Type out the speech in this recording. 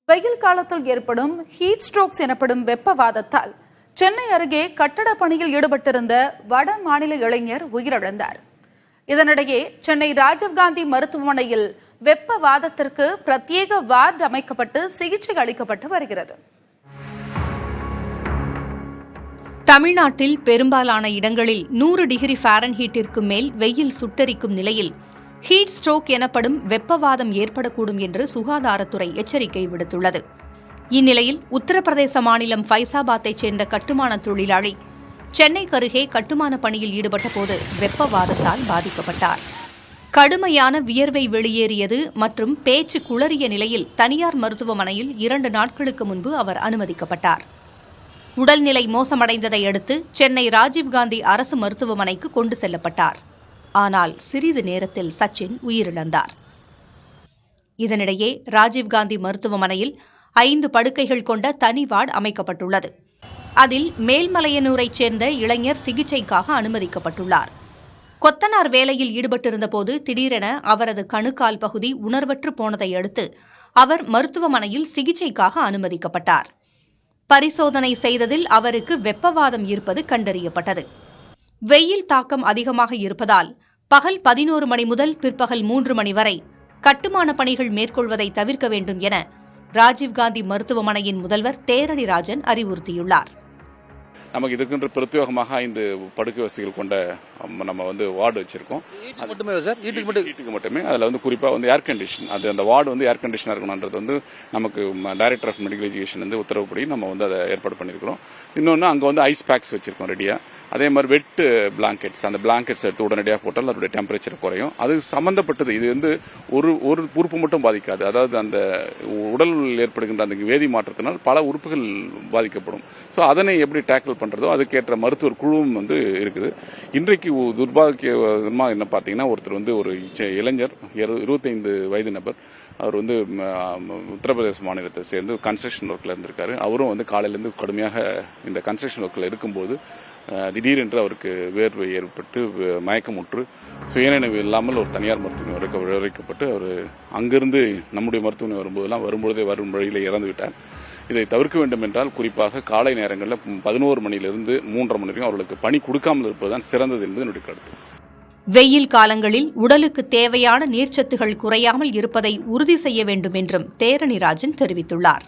வெயில் காலத்தில் ஏற்படும் ஹீட் ஸ்ட்ரோக்ஸ் எனப்படும் வெப்பவாதத்தால் சென்னை அருகே கட்டட பணியில் ஈடுபட்டிருந்த வட மாநில இளைஞர் உயிரிழந்தார். இதனிடையே சென்னை ராஜீவ்காந்தி மருத்துவமனையில் வெப்பவாதத்திற்கு பிரத்யேக வார்டு அமைக்கப்பட்டு சிகிச்சை அளிக்கப்பட்டு வருகிறது. தமிழ்நாட்டில் பெரும்பாலான இடங்களில் 100 டிகிரி ஃபாரன்ஹீட்டிற்கு மேல் வெயில் சுட்டெரிக்கும் நிலையில் ஹீட் ஸ்ட்ரோக் எனப்படும் வெப்பவாதம் ஏற்படக்கூடும் என்று சுகாதாரத்துறை எச்சரிக்கை விடுத்துள்ளது. இந்நிலையில் உத்தரப்பிரதேச மாநிலம் ஃபைசாபாத்தைச் சேர்ந்த கட்டுமான தொழிலாளி சென்னைக்கு அருகே கட்டுமான பணியில் ஈடுபட்டபோது வெப்பவாதத்தால் பாதிக்கப்பட்டார். கடுமையான வியர்வை வெளியேறியது மற்றும் பேச்சு குளறிய நிலையில் தனியார் மருத்துவமனையில் 2 நாட்களுக்கு முன்பு அவர் அனுமதிக்கப்பட்டார். உடல்நிலை மோசமடைந்ததை அடுத்து சென்னை ராஜீவ்காந்தி அரசு மருத்துவமனைக்கு கொண்டு செல்லப்பட்டார். ஆனால் சிறிது நேரத்தில் சச்சின் உயிரிழந்தார். இதனிடையே ராஜீவ்காந்தி மருத்துவமனையில் 5 படுக்கைகள் கொண்ட தனி வார்டு அமைக்கப்பட்டுள்ளது. அதில் மேல்மலையனூரைச் சேர்ந்த இளைஞர் சிகிச்சைக்காக அனுமதிக்கப்பட்டுள்ளார். கொத்தனார் வேலையில் ஈடுபட்டிருந்தபோது திடீரென அவரது கணுக்கால் பகுதி உணர்வற்று போனதை அடுத்து அவர் மருத்துவமனையில் சிகிச்சைக்காக அனுமதிக்கப்பட்டார். பரிசோதனை செய்ததில் அவருக்கு வெப்பவாதம் இருப்பது கண்டறியப்பட்டது. வெயில் தாக்கம் அதிகமாக இருப்பதால் பகல் 11 மணி முதல் பிற்பகல் 3 மணி வரை கட்டுமான பணிகள் மேற்கொள்வதை தவிர்க்க வேண்டும் என ராஜீவ்காந்தி மருத்துவமனையின் முதல்வர் தேரணிராஜன் அறிவுறுத்தியுள்ளார். நமக்கு இதுக்கென்று பிரத்யேகமாக 5 படுக்கை வசதிகள் கொண்ட நம்ம வார்டு வச்சிருக்கோம். வீட்டுக்கு மட்டுமே அதில் குறிப்பாக ஏர் கண்டிஷன், அந்த வார்டு ஏர் கண்டிஷனாக இருக்கணுன்றது நமக்கு டைரக்டர் ஆஃப் மெடிக்கல் எஜுகேஷன் உத்தரவுப்படி நம்ம அதை ஏற்பாடு பண்ணியிருக்கிறோம். இன்னொன்று அங்கே ஐஸ் பேக்ஸ் வச்சிருக்கோம் ரெடியாக. அதே மாதிரி வெட் பிளாங்கெட்ஸ், அந்த பிளாங்கெட்ஸ் எடுத்து உடனடியாக போட்டால் அதோடைய டெம்பரேச்சர் குறையும். அது சம்பந்தப்பட்டது. இது ஒரு உறுப்பு மட்டும் பாதிக்காது. அதாவது அந்த உடல் ஏற்படுகின்ற அந்த வேதி மாற்றத்தினால் பல உறுப்புகள் பாதிக்கப்படும். ஸோ அதனை எப்படி டேக்கிள் பண்றதோ அதுக்கேற்ற மருத்துவர் குழுவும் இருக்குது. இன்றைக்கு துர்பாகியமாக என்ன பார்த்தீங்கன்னா, ஒருத்தர் ஒரு இளைஞர் 25 வயது நபர். அவர் உத்தரப்பிரதேச மாநிலத்தை சேர்ந்து கன்ஸ்ட்ரக்ஷன் ஒர்க்கில் இருந்திருக்காரு. அவரும் காலையிலேருந்து கடுமையாக இந்த கன்ஸ்ட்ரக்ஷன் ஒர்க்கில் இருக்கும்போது திடீரென்று அவருக்கு வேர்வை ஏற்பட்டு மயக்கமுற்று சுயநினைவு இல்லாமல் ஒரு தனியார் மருத்துவமனை விவரிக்கப்பட்டு அவர் அங்கிருந்து நம்முடைய மருத்துவமனை வரும்பொழுதே வரும் வழியில் இறந்து விட்டார். இதை தவிர்க்க வேண்டும் என்றால் குறிப்பாக காலை நேரங்களில் 11 மணியிலிருந்து 3:30 மணி வரைக்கும் அவர்களுக்கு பணி கொடுக்காமல் இருப்பதுதான் சிறந்தது என்பது என்னுடைய கருத்து. வெயில் காலங்களில் உடலுக்கு தேவையான நீர்ச்சத்துகள் குறையாமல் இருப்பதை உறுதி செய்ய வேண்டும் என்றும் தேரணிராஜன் தெரிவித்துள்ளார்.